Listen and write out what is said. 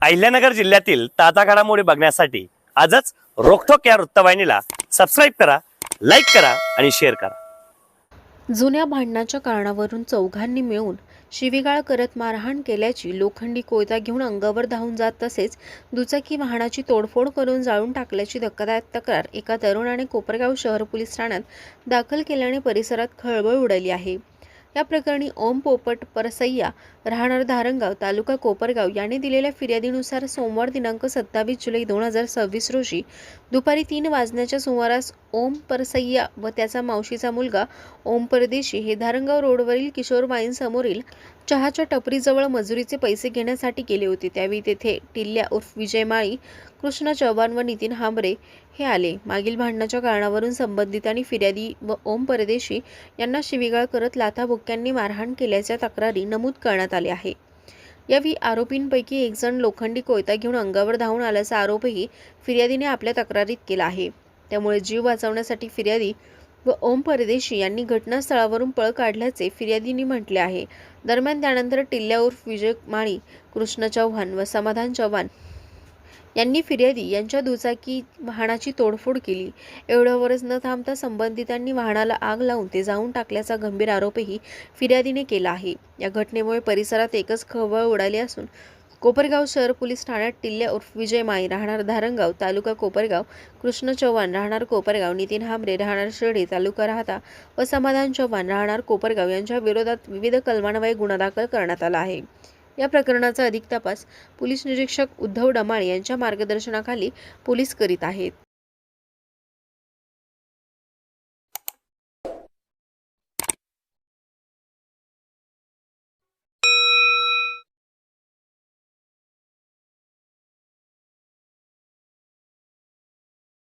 अहिल्यानगर जिल्ह्यातील ताजा घडामोडी बघण्यासाठी आजच रोखोक या वृत्तवाहिनीला सबस्क्राईब करा, लाईक करा आणि शेअर करा। जुन्या भांडणाच्या कारणावरून चौघांनी मिळून शिवीगाळ करत मारहाण केल्याची, लोखंडी कोयता घेऊन अंगावर धावून जात तसेच दुचाकी वाहनाची तोडफोड करून जाळून टाकल्याची धक्कादायक तक्रार एका तरुणाने कोपरगाव शहर पोलीस ठाण्यात दाखल केल्याने परिसरात खळबळ उडाली आहे। या प्रकरणी ओम पोपट परसय्या राहणार धारणगाव तालुका कोपरगाव याने दिलेल्या फिर्यादीनुसार सोमवार दिनांक 27 जुलै 2026 रोजी दुपारी 3 वाजण्याच्या सुमारास ओम परसय्या व त्याचा मावशीचा मुलगा ओम परदेशी हे धारणगाव रोडवरील किशोर वाईन समोरील चहाच्या टपरीजवळ मजुरीचे पैसे घेण्यासाठी गेले होते। त्यावेळी तेथे टिल्ल्या उर्फ विजय माळी, कृष्ण चव्हाण व नितीन हांबरे हे आले। मागील भांडणाच्या कारणावरून संबंधितांनी फिर्यादी व ओम परदेशी यांना शिवीगाळ करत लाथाबुक्क्यांनी मारहाण केल्याच्या तक्रारी नमूद करण्यात आल्या आहे। यावेळी आरोपींपैकी एक जण लोखंडी कोयता घेऊन अंगावर धावून आल्याचा आरोपही फिर्यादीने आपल्या तक्रारीत केला आहे। त्यामुळे जीव वाचवण्यासाठी फिर्यादी व ओम परदेशी यांनी घटनास्थळावरून पळ काढल्याचे फिर्यादींनी म्हटले आहे। दरम्यान त्यानंतर टिल्ल्या उर्फ विजय माळी, कृष्ण चव्हाण व समाधान चव्हाण यांनी फिर्यादी यांच्या दुचाकी वाहनाची तोडफोड केली। एवढ्यावरच न थांबता संबंधितांनी वाहनाला आग लावून ते जाळून टाकल्याचा गंभीर आरोपही फिर्यादीने केला आहे। या घटनेमुळे परिसरात एकच खळबळ उडाली असून कोपरगाव शहर पोलीस ठाण्यात टिल्ल्या उर्फ विजय माळी राहणार धारणगाव तालुका कोपरगाव, कृष्ण चव्हाण राहणार कोपरगाव, नितीन हांबरे राहणार शिर्डी तालुका राहता व समाधान चव्हाण राहणार कोपरगाव यांच्या विरोधात विविध कलमान्वये गुन्हा दाखल करण्यात आला आहे। या प्रकरणाचा अधिक तपास पोलीस निरीक्षक उद्धव डमाळे यांच्या मार्गदर्शनाखाली पोलीस करीत आहेत।